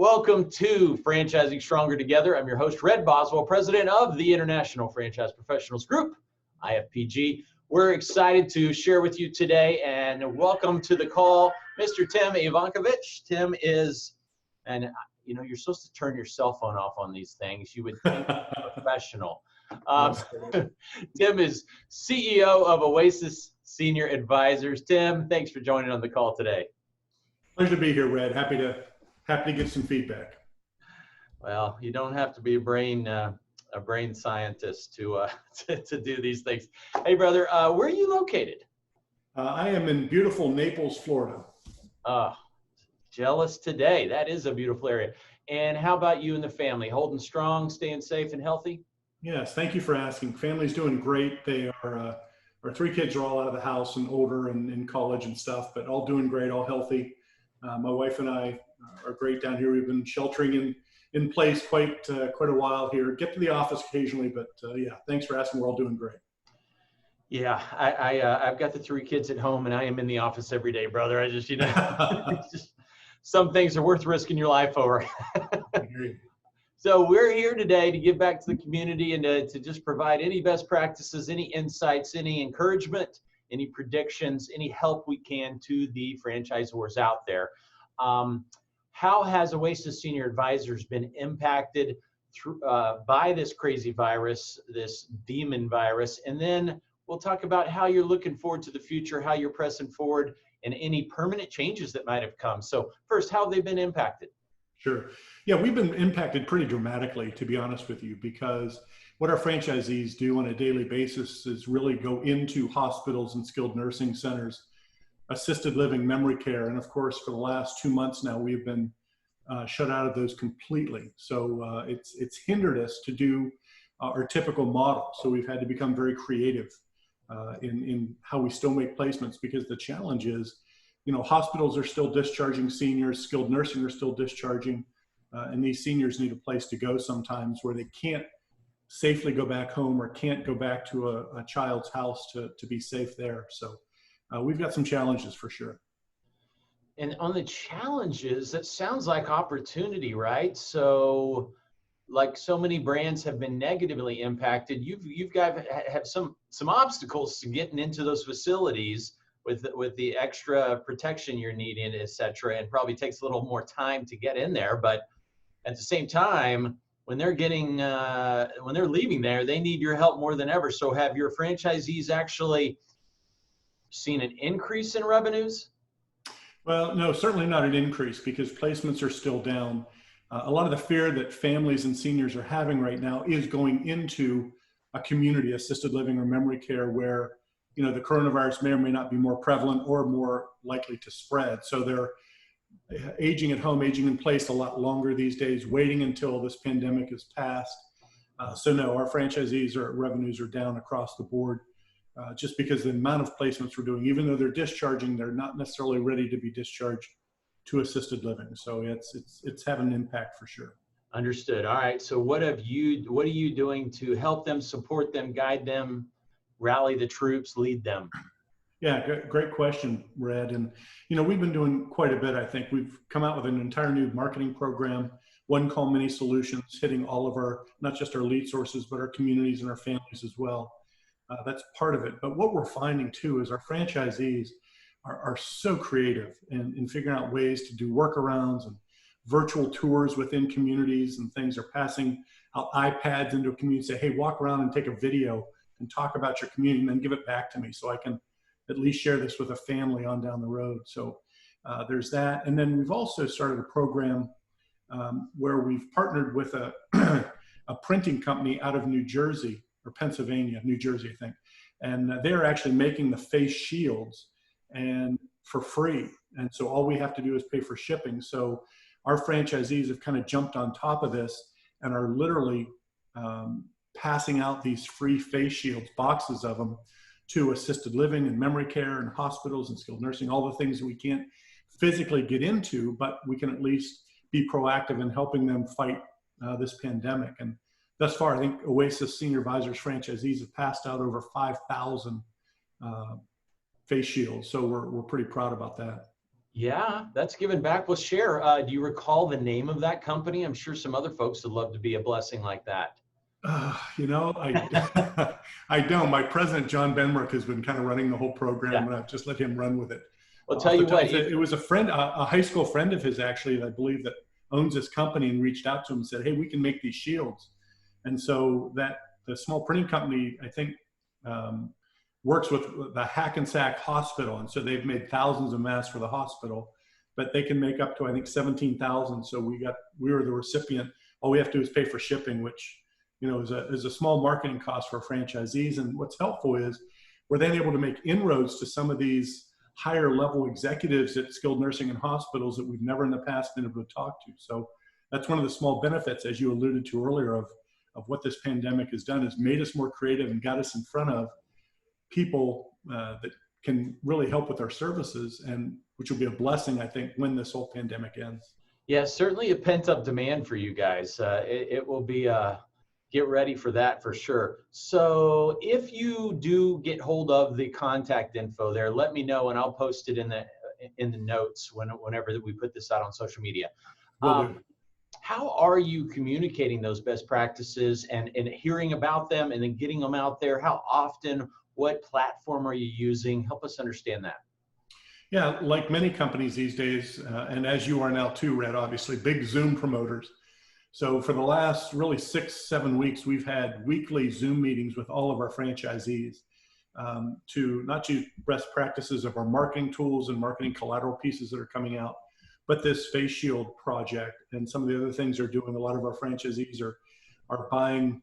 Welcome to Franchising Stronger Together. I'm your host, Red Boswell, president of the International Franchise Professionals Group, IFPG. We're excited to share with you today, and welcome to the call, Mr. Tim Evankovich. Tim is, and you know, you're supposed to turn your cell phone off on these things. You would think professional. Tim is CEO of Oasis Senior Advisors. Tim, thanks for joining on the call today. Pleasure to be here, Red. Happy to get some feedback. Well, you don't have to be a brain scientist to do these things. Hey, brother, where are you located? I am in beautiful Naples, Florida. Jealous today. That is a beautiful area. And how about you and the family? Holding strong, staying safe and healthy? Yes, thank you for asking. Family's doing great. They are, our three kids are all out of the house and older and in college and stuff, but all doing great, all healthy. My wife and I are great down here. We've been sheltering in place quite a while here. Get to the office occasionally, but yeah, thanks for asking. We're all doing great. Yeah, I've got the three kids at home, and I am in the office every day, brother. I just, some things are worth risking your life over. So we're here today to give back to the community and to just provide any best practices, any insights, any encouragement, any predictions, any help we can to the franchisors out there. How has Oasis Senior Advisors been impacted by this crazy virus, this demon virus? And then we'll talk about how you're looking forward to the future, how you're pressing forward, and any permanent changes that might have come. So first, how have they been impacted? Sure. Yeah, we've been impacted pretty dramatically, to be honest with you, because what our franchisees do on a daily basis is really go into hospitals and skilled nursing centers, assisted living, memory care. And of course, for the last 2 months now, we've been shut out of those completely. So it's hindered us to do our typical model. So we've had to become very creative in how we still make placements, because the challenge is, hospitals are still discharging seniors, skilled nursing are still discharging, and these seniors need a place to go sometimes where they can't safely go back home or can't go back to a child's house to be safe there. So we've got some challenges for sure. And on the challenges, that sounds like opportunity, right? So like so many brands have been negatively impacted, you've got to have some obstacles to getting into those facilities with the extra protection you're needing, et cetera, and probably takes a little more time to get in there. But at the same time, when they're leaving there, they need your help more than ever. So have your franchisees actually seen an increase in revenues? Well, no, certainly not an increase, because placements are still down. A lot of the fear that families and seniors are having right now is going into a community assisted living or memory care where the coronavirus may or may not be more prevalent or more likely to spread. So they're aging at home, aging in place a lot longer these days, waiting until this pandemic is passed. So no, our franchisees' revenues are down across the board, just because the amount of placements we're doing, even though they're discharging, they're not necessarily ready to be discharged to assisted living. So it's having an impact for sure. Understood. All right. So what are you doing to help them, support them, guide them, rally the troops, lead them? Yeah, great question, Red. And, we've been doing quite a bit. I think we've come out with an entire new marketing program, One Call Many Solutions, hitting all of our, not just our lead sources, but our communities and our families as well. That's part of it. But what we're finding too is our franchisees are so creative in figuring out ways to do workarounds and virtual tours within communities and things. Are passing out iPads into a community, say, hey, walk around and take a video and talk about your community and then give it back to me so I can at least share this with a family on down the road. So there's that. And then we've also started a program where we've partnered with a printing company out of New Jersey or Pennsylvania, New Jersey, I think. And they're actually making the face shields and for free. And so all we have to do is pay for shipping. So our franchisees have kind of jumped on top of this and are literally passing out these free face shields, boxes of them, to assisted living and memory care and hospitals and skilled nursing, all the things that we can't physically get into, but we can at least be proactive in helping them fight this pandemic. And thus far, I think Oasis Senior Advisors franchisees have passed out over 5,000 face shields. So we're pretty proud about that. Yeah, that's giving back. Well, share. Do you recall the name of that company? I'm sure some other folks would love to be a blessing like that. I don't. My president, John Benrick, has been kind of running the whole program, Yeah. and I've just let him run with it. Well, tell Off the you top, what, if it was a friend, a high school friend of his, actually, I believe, that owns this company, and reached out to him and said, "Hey, we can make these shields." And so that the small printing company, I think, um, works with the Hackensack Hospital, and so they've made thousands of masks for the hospital, but they can make up to, I think, 17,000. So we were the recipient. All we have to do is pay for shipping, which is a small marketing cost for franchisees. And what's helpful is we're then able to make inroads to some of these higher level executives at skilled nursing and hospitals that we've never in the past been able to talk to. So that's one of the small benefits, as you alluded to earlier, of what this pandemic has done, is made us more creative and got us in front of people that can really help with our services, and which will be a blessing, I think, when this whole pandemic ends. yeah, certainly a pent up demand for you guys. It will be, get ready for that for sure. So if you do get hold of the contact info there, let me know and I'll post it in the notes whenever we put this out on social media. Will do. How are you communicating those best practices and hearing about them and then getting them out there? How often? What platform are you using? Help us understand that. Yeah, like many companies these days, and as you are now too, Red, obviously, big Zoom promoters. So for the last really 6-7 weeks, we've had weekly Zoom meetings with all of our franchisees to not just best practices of our marketing tools and marketing collateral pieces that are coming out, but this face shield project and some of the other things they're doing. A lot of our franchisees are buying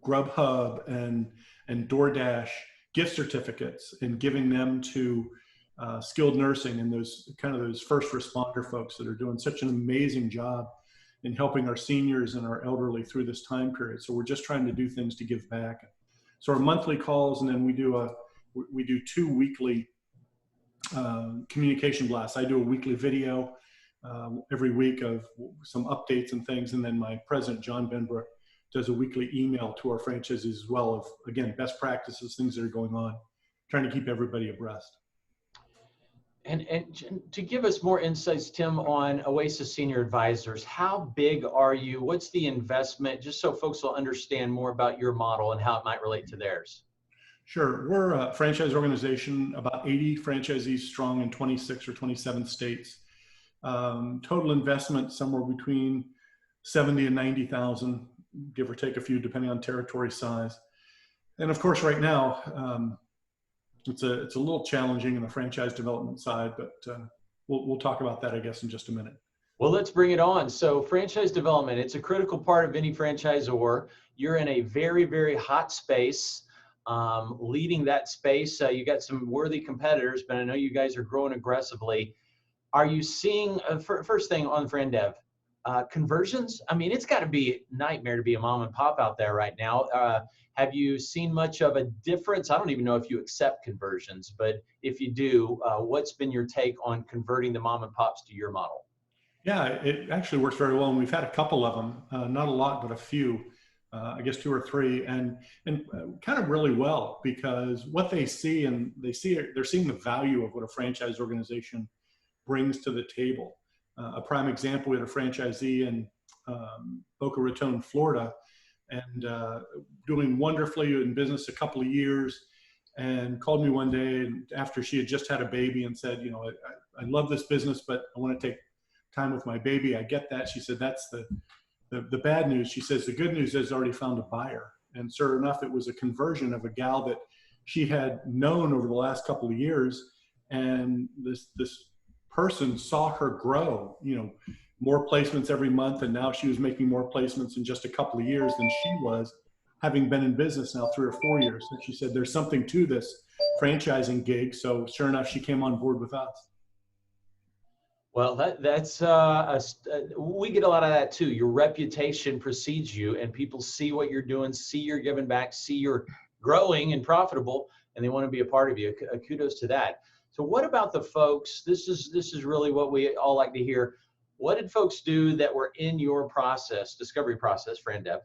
Grubhub and DoorDash gift certificates and giving them to skilled nursing and those first responder folks that are doing such an amazing job in helping our seniors and our elderly through this time period. So we're just trying to do things to give back. So our monthly calls, and then we do 2 weekly communication blasts. I do a weekly video every week of some updates and things, and then my president, John Benbrook, does a weekly email to our franchisees as well of, again, best practices, things that are going on, trying to keep everybody abreast. And to give us more insights, Tim, on Oasis Senior Advisors, how big are you? What's the investment? Just so folks will understand more about your model and how it might relate to theirs. Sure. We're a franchise organization, about 80 franchisees strong in 26 or 27 states. Total investment somewhere between 70 and 90,000, give or take a few, depending on territory size. And of course, right now, it's a little challenging in the franchise development side, but we'll talk about that, I guess, in just a minute. Well, let's bring it on. So franchise development, it's a critical part of any franchisor. You're in a very, very hot space, leading that space. You got some worthy competitors, but I know you guys are growing aggressively. Are you seeing, first thing on FranDev, conversions? I mean, it's got to be a nightmare to be a mom and pop out there right now. Have you seen much of a difference? I don't even know if you accept conversions, but if you do, what's been your take on converting the mom and pops to your model? Yeah, it actually works very well. And we've had a couple of them, not a lot, but a few, I guess 2 or 3, and kind of really well, because what they see, they're seeing the value of what a franchise organization brings to the table. A prime example, we had a franchisee in Boca Raton, Florida, and doing wonderfully in business a couple of years, and called me one day after she had just had a baby and said, I love this business, but I want to take time with my baby. I get that. She said, that's the bad news. She says, the good news is already found a buyer. And sure enough, it was a conversion of a gal that she had known over the last couple of years. And this person saw her grow, more placements every month. And now she was making more placements in just a couple of years than she was, having been in business now 3 or 4 years. And she said, there's something to this franchising gig. So sure enough, she came on board with us. Well, that's we get a lot of that too. Your reputation precedes you, and people see what you're doing, see you're giving back, see you're growing and profitable, and they want to be a part of you. Kudos to that. So what about the folks? This is really what we all like to hear. What did folks do that were in your process, discovery process, FranDev,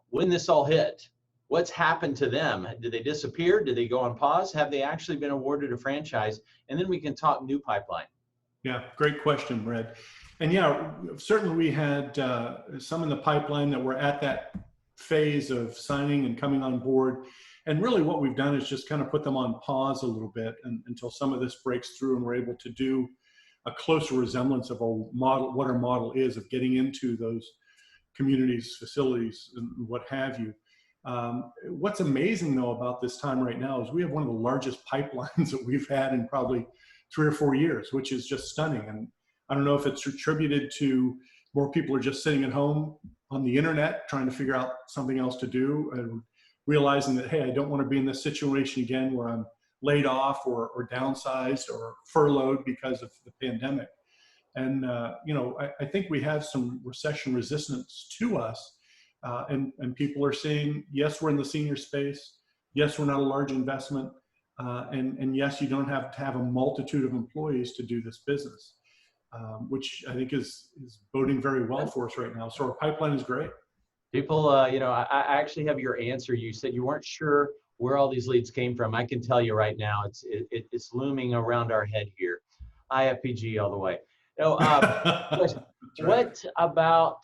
when this all hit? what's happened to them? Did they disappear? Did they go on pause? Have they actually been awarded a franchise? And then we can talk new pipeline. Yeah, great question, Brad. And yeah, certainly we had some in the pipeline that were at that phase of signing and coming on board. And really what we've done is just kind of put them on pause a little bit until some of this breaks through and we're able to do a closer resemblance of our model, what our model is of getting into those communities, facilities, and what have you. What's amazing though about this time right now is we have one of the largest pipelines that we've had in probably 3 or 4 years, which is just stunning. And I don't know if it's attributed to more people are just sitting at home on the internet trying to figure out something else to do and realizing that, hey, I don't want to be in this situation again where I'm laid off or downsized or furloughed because of the pandemic. And, I think we have some recession resistance to us. And people are saying, yes, we're in the senior space. Yes, we're not a large investment. And yes, you don't have to have a multitude of employees to do this business, which I think is boding very well for us right now. So our pipeline is great. People, I actually have your answer. You said you weren't sure where all these leads came from. I can tell you right now, it's looming around our head here. IFPG all the way. What about,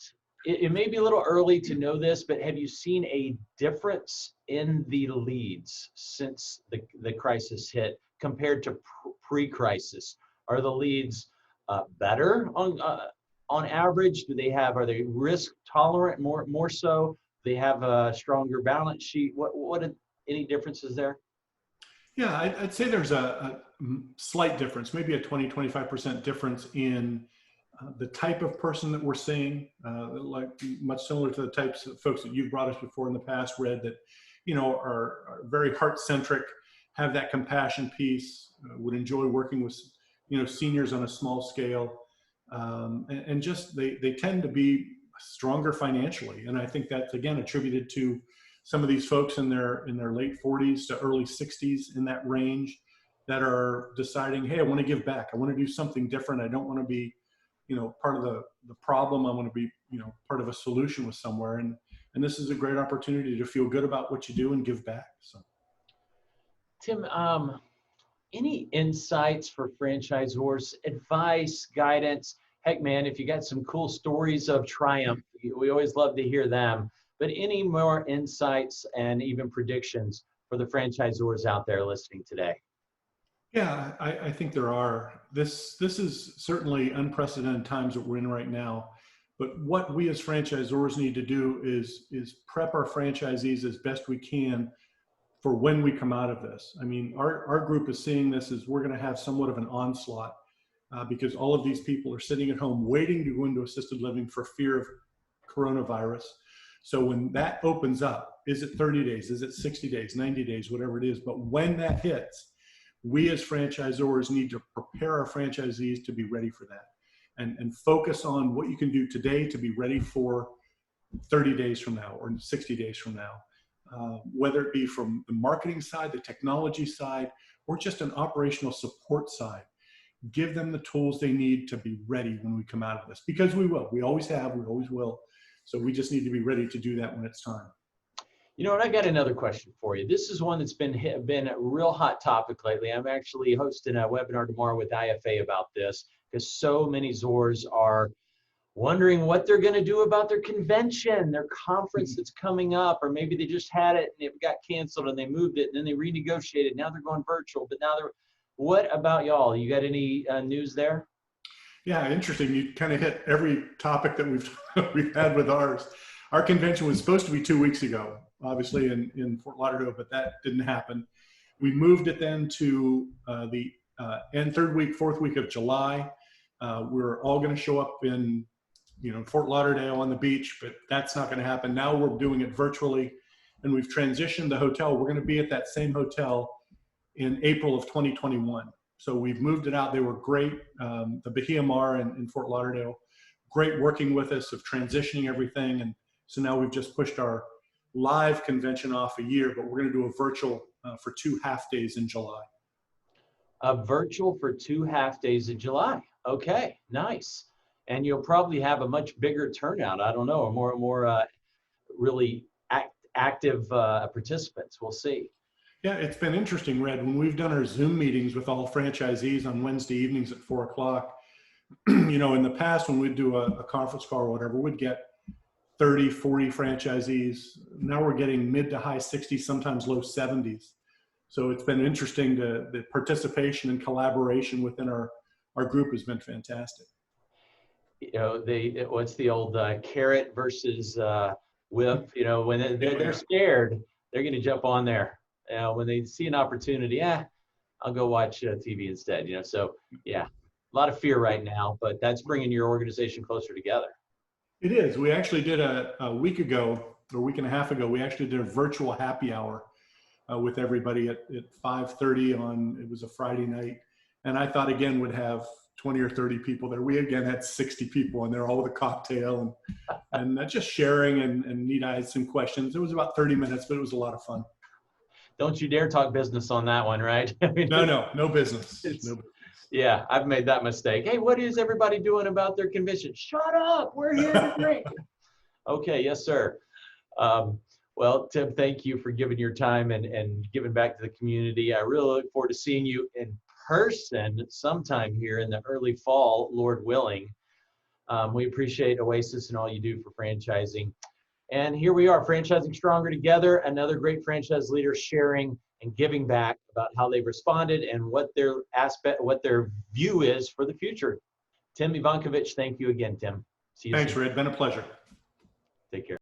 it may be a little early to know this, but have you seen a difference in the leads since the crisis hit compared to pre-crisis? Are the leads better on average? Are they risk tolerant more so? Do they have a stronger balance sheet? Any differences there? Yeah, I'd say there's a slight difference, maybe a 20-25% difference in the type of person that we're seeing, like much similar to the types of folks that you've brought us before in the past, Red, that, are very heart-centric, have that compassion piece, would enjoy working with, seniors on a small scale. And just they tend to be stronger financially. And I think that's, again, attributed to some of these folks in their late 40s to early 60s, in that range, that are deciding, hey, I want to give back. I want to do something different. I don't want to be, part of the problem. I want to be, part of a solution with somewhere. And this is a great opportunity to feel good about what you do and give back. So, Tim, any insights for franchisors, advice, guidance? Heck, man, if you got some cool stories of triumph, we always love to hear them. But any more insights and even predictions for the franchisors out there listening today? Yeah, I think there are. This is certainly unprecedented times that we're in right now. But what we as franchisors need to do is prep our franchisees as best we can for when we come out of this. I mean, our group is seeing this as we're going to have somewhat of an onslaught because all of these people are sitting at home waiting to go into assisted living for fear of coronavirus. So when that opens up, is it 30 days? Is it 60 days, 90 days, whatever it is? But when that hits, we as franchisors need to prepare our franchisees to be ready for that and focus on what you can do today to be ready for 30 days from now or 60 days from now, whether it be from the marketing side, the technology side, or just an operational support side. Give them the tools they need to be ready when we come out of this, because we will. We always have, we always will. So we just need to be ready to do that when it's time. And I got another question for you. This is one that's been a real hot topic lately. I'm actually hosting a webinar tomorrow with IFA about this because so many Zors are wondering what they're going to do about their convention, their conference that's coming up, or maybe they just had it and it got canceled and they moved it and then they renegotiated. Now they're going virtual, but what about y'all? You got any news there? Yeah, interesting. You kind of hit every topic that we've had with ours. Our convention was supposed to be 2 weeks ago, obviously in Fort Lauderdale, but that didn't happen. We moved it then to the fourth week of July. We're all going to show up in Fort Lauderdale on the beach, but that's not going to happen. Now we're doing it virtually, and we've transitioned the hotel. We're going to be at that same hotel in April of 2021. So we've moved it out. They were great. The Bahia Mar in Fort Lauderdale, great working with us of transitioning everything. And so now we've just pushed our live convention off a year, but we're going to do a virtual for 2 half days in July. A virtual for 2 half days in July. Okay, nice. And you'll probably have a much bigger turnout. I don't know, more really active participants. We'll see. Yeah, it's been interesting, Red. When we've done our Zoom meetings with all franchisees on Wednesday evenings at 4 o'clock, you know, in the past when we'd do a conference call or whatever, we'd get 30, 40 franchisees. Now we're getting mid to high 60s, sometimes low 70s. So it's been interesting. The participation and collaboration within our group has been fantastic. You know, what's the old carrot versus whip? You know, when they're scared, they're going to jump on there. You know, when they see an opportunity, I'll go watch TV instead. You know, so yeah, a lot of fear right now, but that's bringing your organization closer together. It is. We actually did a week ago, or a week and a half ago, we actually did a virtual happy hour with everybody at 5:30 on, it was a Friday night. And I thought again would have 20 or 30 people there. We again had 60 people, and they're all with a cocktail and just sharing and Nita had some questions. It was about 30 minutes, but it was a lot of fun. Don't you dare talk business on that one, right? I mean, no business. No business. Yeah, I've made that mistake. Hey, what is everybody doing about their convention? Shut up. We're here to drink. Okay, yes, sir. Well, Tim, thank you for giving your time and giving back to the community. I really look forward to seeing you in person sometime here in the early fall, Lord willing. We appreciate Oasis and all you do for franchising. And here we are, Franchising Stronger Together, another great franchise leader sharing and giving back about how they've responded and what their view is for the future. Tim Evankovich, thank you again, Tim. See you soon. Thanks, Red. Been a pleasure. Take care.